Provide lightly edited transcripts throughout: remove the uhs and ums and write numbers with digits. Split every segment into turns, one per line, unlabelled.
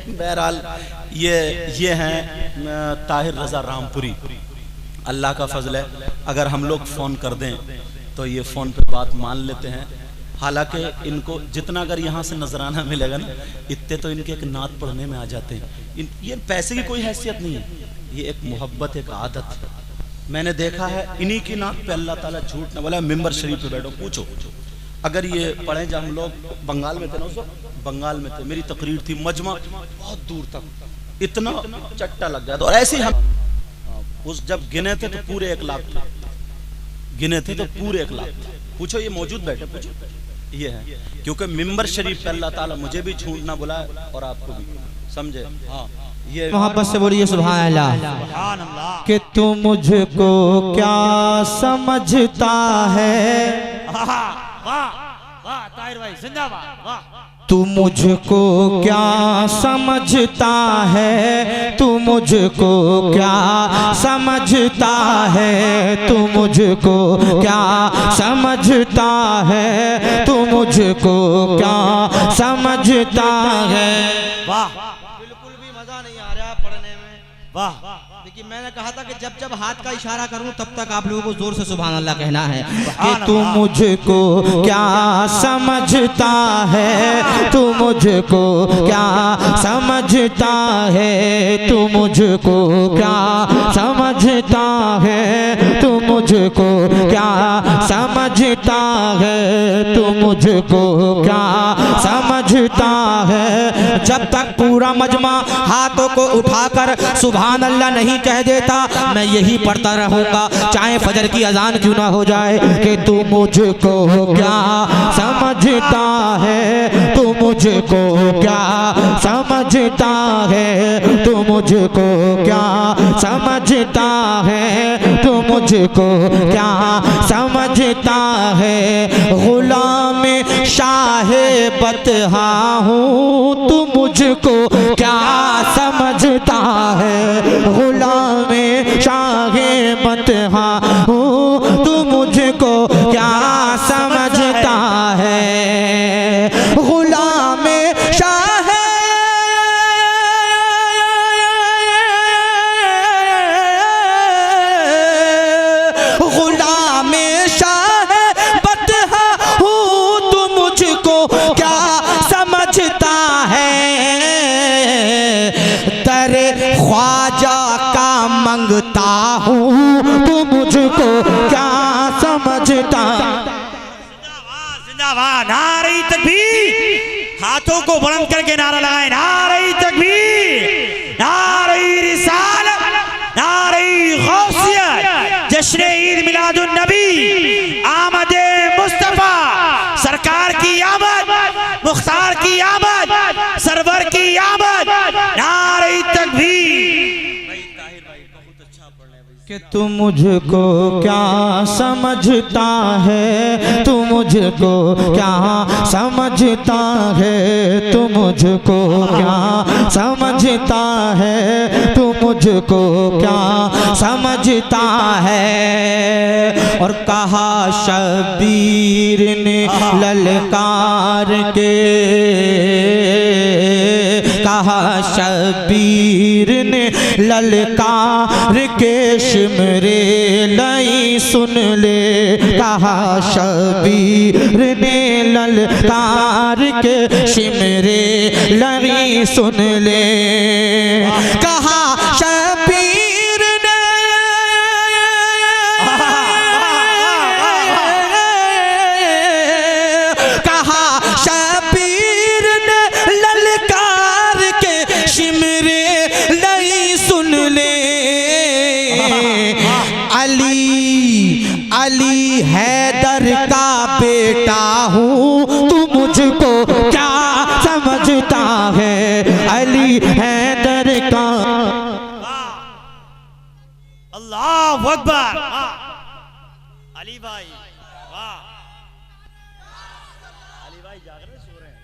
बहरहाल ये हैं ताहिर रजा रामपुरी। अल्लाह का फजल है, अगर हम लोग फ़ोन कर दें तो ये फ़ोन पे बात मान लेते हैं। हालांकि इनको जितना अगर यहाँ से नजराना मिलेगा ना, इतने तो इनके एक नात पढ़ने में आ जाते हैं। ये पैसे की कोई हैसियत नहीं है, ये एक मोहब्बत, एक आदत है। मैंने देखा है इन्हीं की नात पे अल्लाह ताला झूठ न बोला। मिंबर शरीफ पे बैठो, पूछो अगर ये पढ़े, जब हम लोग बंगाल में थे ना, उस वक्त बंगाल में थे, मेरी तकरीर थी, मजमा बहुत दूर तक, इतना चट्टा लग गया था। और ऐसे ही हम उस जब गिने थे तो पूरे 1 लाख थे, गिने थे तो पूरे 1 लाख थे। पूछो, ये मौजूद बैठे, पूछो। ये है क्योंकि मिंबर शरीफ पे अल्लाह ताला मुझे भी झूठ ना बुलाए और आपको भी, समझे। हाँ, ये
मोहब्बत से बोलिए सुभान अल्लाह। कि तू मुझको क्या समझता है,
ताहिर भाई जिंदाबाद, वाह।
तू मुझको क्या समझता है, तू मुझको क्या समझता है, तू मुझको क्या समझता है, तू मुझको क्या समझता है।
वाह,
बिल्कुल भी मजा नहीं आ रहा पढ़ने में,
वाह।
लेकिन मैंने कहा था कि जब जब हाथ का इशारा करूं तब तक आप लोगों को जोर से सुभान अल्लाह कहना है कि तू मुझको क्या समझता है, तू मुझको क्या समझता है, तू मुझको क्या समझता है, तू मुझको क्या समझता है, तू मुझको क्या समझता है। जब तक पूरा मजमा हाथों को उठाकर सुभान अल्लाह नहीं कह देता, मैं यही पढ़ता रहूंगा, चाहे फजर की अजान क्यों ना हो जाए। कि तू मुझको क्या समझता है, तू मुझको क्या समझता है, तू मुझको क्या समझता है, तू मुझको क्या समझता है। गुलाम शाहे बतहा हूँ, तू मुझको क्या समझता है। गुलाम शाहे बतहा हूँ, तू मुझको क्या समझता है। गुलाम शाहे गुलाम शाहे बतहा हूँ, तू मुझको क्या समझता है। तेरे ख्वाजा का मंगता हूँ, तू मुझको क्या समझता।
जिंदाबाद, नारे तकबीर। हाथों को बुलंद करके नारा लगाए, नारे तकबीर, नारे रिसालत, नारे गौसियत। जश्न ईद मिलादुन नबी, आमदे मुस्तफा, सरकार की आमद, मुख्तार की आमद, सरवर की आमद, नारे तकबीर।
कि तू मुझको क्या समझता है, तू मुझको क्या समझता है, तू मुझको क्या समझता है, तू मुझको क्या समझता है। और कहा शबीर ने ललकार के, कहा शबीर ने ललकार के, शिमरे लई सुन ले। कहा शबीर ने ललकार के, शिमरे लई सुन ले। कहा शबीर ने कहा शबीर ने ललकार के, शिमरे लई सुन ले। अली हैदर का बेटा हूँ, तू मुझको क्या समझता है। अली हैदर का।
अल्लाहु अकबर। अली भाई, वाह। अली भाई जाग रहे, सो रहे हैं।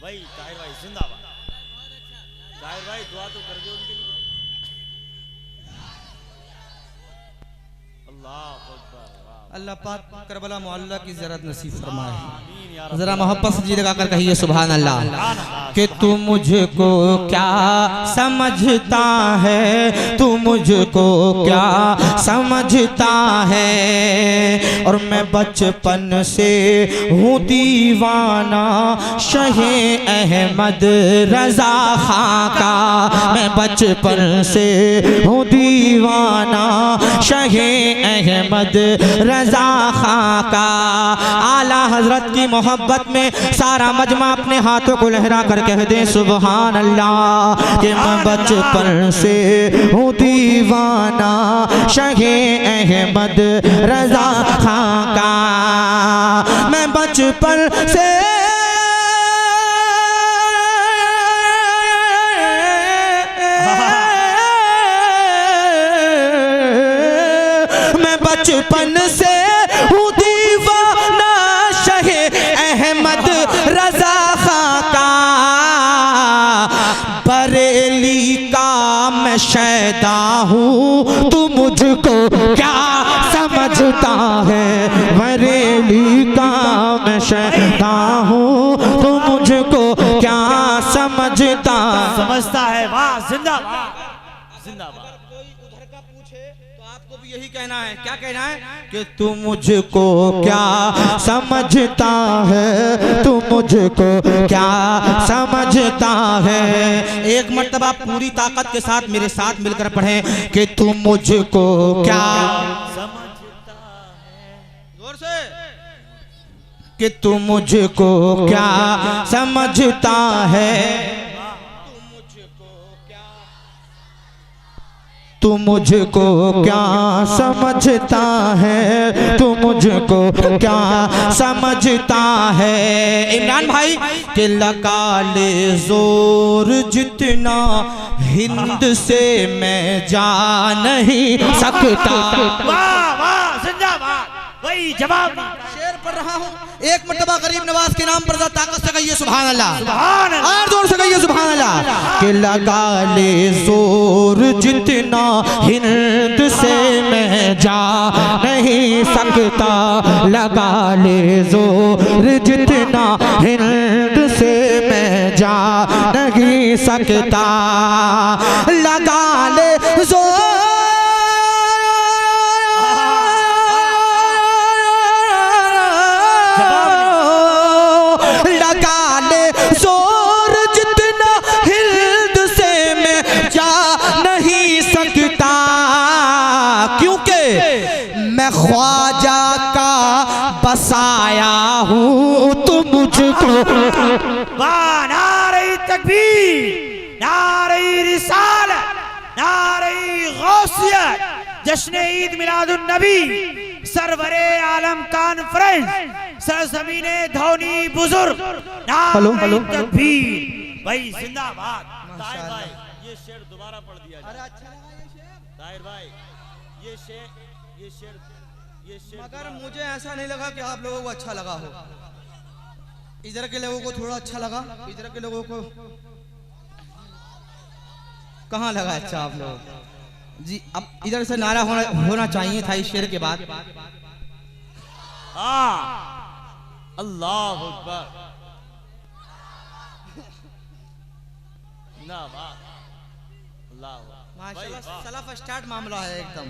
भाई ताहिर भाई जिंदाबाद। ताहिर भाई दुआ तो कर दो उनके लिए।
अल्लाह पाक करबला मोहल्ला की ज़ियारत नसीब फरमाए। जरा मोहब्बत से जी लगाकर कहिए सुभान अल्लाह। कि तू मुझको क्या समझता है, तू मुझको क्या समझता है। और मैं बचपन से हूँ दीवाना शहे अहमद रजा खां का। मैं बचपन से हूँ दीवाना शहे अहमद रजा खां का। आला हजरत की मोहब्बत में सारा मजमा अपने हाथों को लहरा कर कह दे सुभान अल्लाह। कि मैं बचपन से हूँ दीवाना शहे अहमद रजा खां का। मैं बचपन से बचपन से हूँ दीवाना शहे अहमद रजा खां का। बरेली का मैं शैदा हूँ, तू मुझको क्या समझता है। बरेली का मैं शैदा हूँ, तू मुझको क्या समझता
है। वाह जिंदाबाद जिंदाबाद।
आपको भी यही कहना है। क्या कहना है? कि तू मुझको क्या समझता है, तू मुझको क्या समझता है। एक मर्तबा पूरी ताकत के साथ मेरे साथ मिलकर पढ़ें कि तू मुझको क्या
समझता है।
जोर से। कि तू मुझको क्या समझता है, तू मुझको क्या समझता है, तू मुझको क्या समझता है। इमरान भाई के लगा ले जोर जितना हिंद से मैं जा नहीं सकता।
वाह वाह जिंदाबाद। वही जवाब
शेर पढ़ रहा हूँ। एक मर्तबा गरीब नवाज के नाम पर ताकत से कहिए सुभान अल्लाह।
सुभान अल्लाह।
और जोर से कहिए सुभान अल्लाह। कि लगा ले जोर जितना हिंद से मैं जा नहीं सकता। लगा ले जोर जितना हिंद से मैं जा नहीं सकता। लगा ले जोर ख्वाजा का बसाया हूँ, तुम मुझको।
नारे तकबीर, नारे रिसालत, नारे गौसियत, जश्न ईद मिलादुन नबी, सरवरे आलम कॉन्फ्रेंस, सरजमीने धौनी बुजुर्ग, नारे तकबीर। भाई जिंदाबाद। ताहिर भाई ये शेर दोबारा पढ़ दिया जाए।
अच्छा लगा ये शेर
ताहिर भाई ये शेर
मगर मुझे ऐसा नहीं लगा कि आप लोगों को अच्छा लगा हो। इधर के लोगों को थोड़ा अच्छा लगा, इधर के लोगों को कहाँ लगा अच्छा आप लोग जी। अब इधर से नारा होना चाहिए था इस शेर के बाद।
अल्लाह अकबर।
माशाल्लाह सलाफ स्टार्ट मामला है एकदम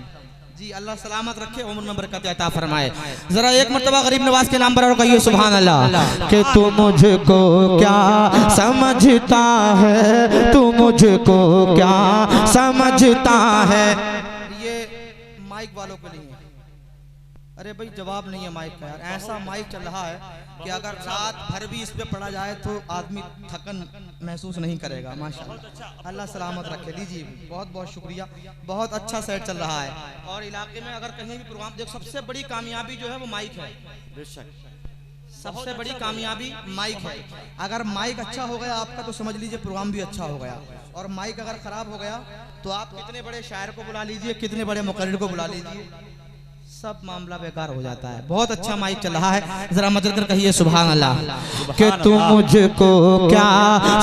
जी। अल्लाह सलामत रखे, उम्र में बरकत अता फरमाए। जरा एक मर्तबा गरीब नवाज के नाम पर और कहिए सुभान अल्लाह। कि तू मुझको क्या समझता है, तू मुझको क्या समझता है। ये माइक वालों के लिए। अरे भाई जवाब नहीं है माइक का यार। ऐसा माइक चल रहा है कि अगर रात भर भी इस पे पढ़ा जाए तो आदमी थकन महसूस नहीं करेगा। माशाल्लाह अल्लाह सलामत रखे। लीजिए बहुत बहुत शुक्रिया। बहुत अच्छा सेट चल रहा है। और इलाके में अगर कहीं भी प्रोग्राम देख, सबसे बड़ी कामयाबी जो है वो माइक है।
बेशक
सबसे बड़ी कामयाबी माइक है। अगर माइक अच्छा हो गया आपका तो समझ लीजिए प्रोग्राम भी अच्छा हो गया। और माइक अगर खराब हो गया तो आप कितने बड़े शायर को बुला लीजिए, कितने बड़े मुकर्रिर को बुला लीजिए, सब मामला बेकार हो जाता है। बहुत अच्छा माइक चल रहा है, जरा मचल कर कहिए सुभान अल्लाह। कि तू मुझको क्या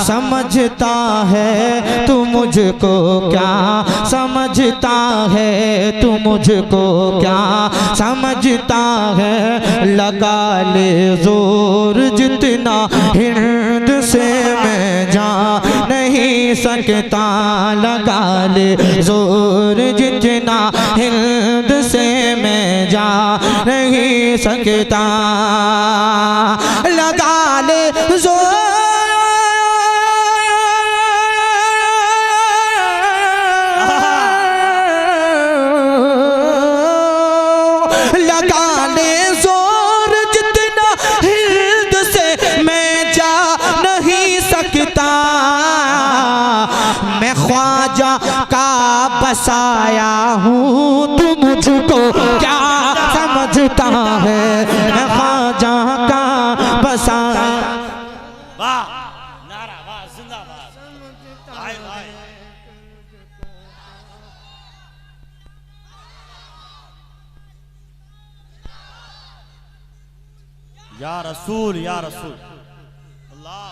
समझता है, तू मुझको क्या समझता है, तू मुझको क्या समझता है। लगा ले जोर जितना हिंद से मैं जा नहीं सकता, लगा ले जोर जितना हिंद से मैं जा नहीं सकता, लगा ले जोर बसाया हूँ, तू मुझको क्या समझता है। मैं ख्वाजा का बसाया।
वाह नारा वाह जिंदाबाद। आए आए या रसूल अल्लाह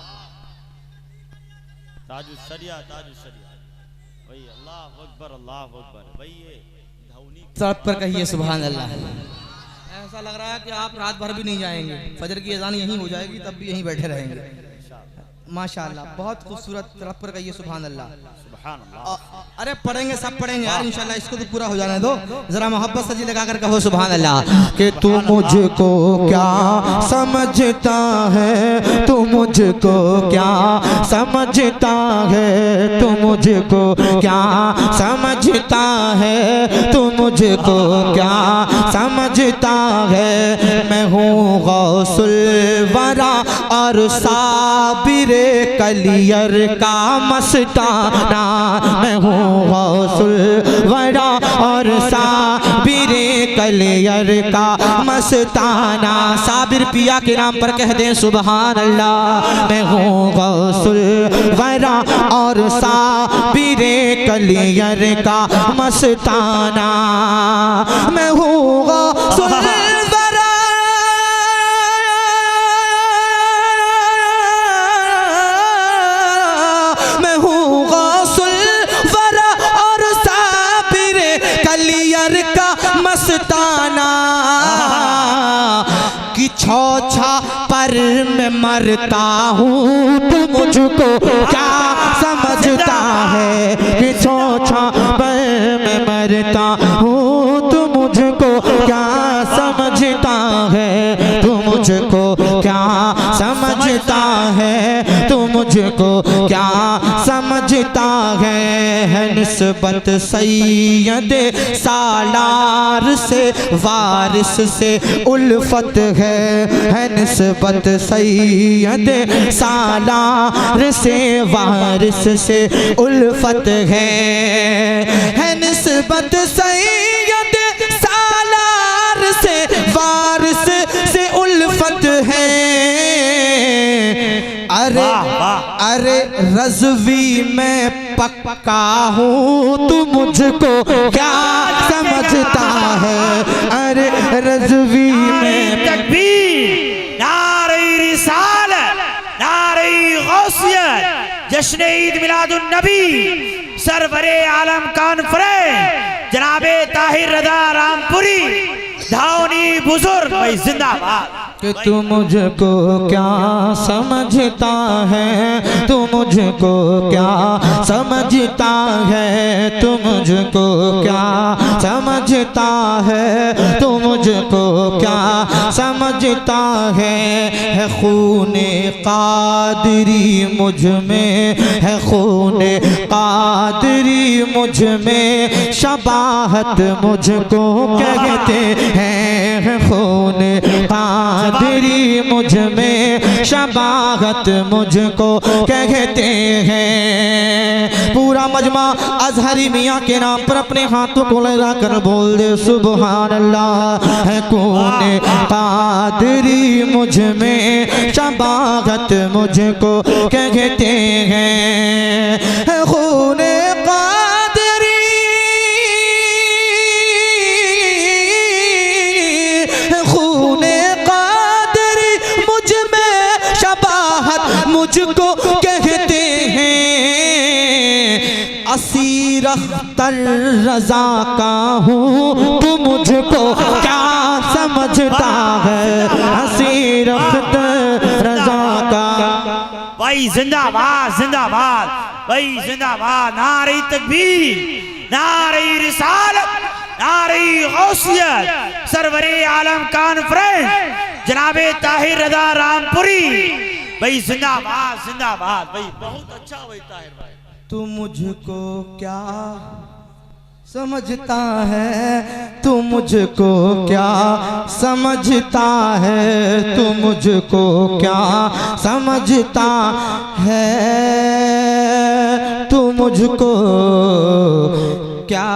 ताजु शरिया भाई अल्लाह अकबर भाई ये धौनी
सड़क पर कहिए सुभान अल्लाह। ऐसा लग रहा है कि आप रात भर भी नहीं जाएंगे, फजर की अजान यहीं हो जाएगी तब भी यहीं बैठे रहेंगे। माशाअल्लाह बहुत खूबसूरत, सड़क पर कहिए सुभान अल्लाह।
सुभान अल्लाह।
अरे पढ़ेंगे सब पढ़ेंगे यार इंशाल्लाह, इसको तो पूरा हो जाने दो। जरा मोहब्बत से जी लगा कर कहो सुभान अल्लाह। कि तू मुझको क्या समझता है, तू मुझको क्या समझता है, तू मुझको क्या समझता है, तू मुझको क्या समझता है। मैं हूँ गौसुल वरा और साबिरे कलियर का मस्ताना, मैं हूँ गौसुल वरा और साबिरे कलियर का मस्ताना। साबिर पिया के नाम पर कह दें सुभान अल्लाह। मैं हूँ गौसुल वरा और साबिरे कलियर का मस्ताना, मैं हूँ गौसुल मस्ताना। कि छौछा पर मैं मरता हूँ, तू मुझको क्या समझता है। कि छौछा पर मैं मरता हूँ, तू मुझको क्या समझता है, तू मुझको क्या समझता है, तू मुझको क्या समझता है। निस्बत सैयद सालार से वारिस से उल्फत है निस्बत सैयद सालार से वारिस से उल्फत है निस्बत सैयद सालार से वारिस से उल्फत है। अरे अरे रज़वी में पक्का हूँ, तू मुझको क्या समझता है। अरे रज़वी में
तकबीर, नारे रिसालत, नारे गौसियत, जश्न ईद मिलादुन नबी, सरवरे आलम कॉन्फ्रेंस जनाबे ताहिर रज़ा रामपुरी धावनी बुजुर्ग भाई जिंदाबाद।
कि तू मुझको क्या समझता है, तू मुझको क्या समझता है, तू मुझको क्या समझता है, तू मुझको क्या समझता है। खूने कादरी मुझ में है, खूने कादरी मुझ में शबाहत मुझको कहते हैं। खूने कादरी मुझ में शबाहत मुझको कहते हैं। पूरा मजमा अजहरी मियाँ के नाम पर अपने हाथों को लगा कर बोल दे सुभान अल्लाह। है खूने कादरी मुझ में शबाहत मुझको कहते हैं। खूने कादरी मुझको कहते हैं असीर अख्तर रजा का हूँ, तू मुझको क्या समझता है असीर अख्तर रजा का।
भाई जिंदाबाद जिंदाबाद, भाई जिंदाबाद, नारे तकबीर, नारे रिसालत, नारे गौसियत, सरवरे आलम कॉन्फ्रेंस जनाबे ताहिर रजा रामपुरी, भाई जिंदाबाद जिंदाबाद, भाई बहुत अच्छा भाई ताहिर भाई।
तू मुझको क्या समझता है, तू मुझको क्या समझता है, तू मुझको क्या समझता है, तू मुझको क्या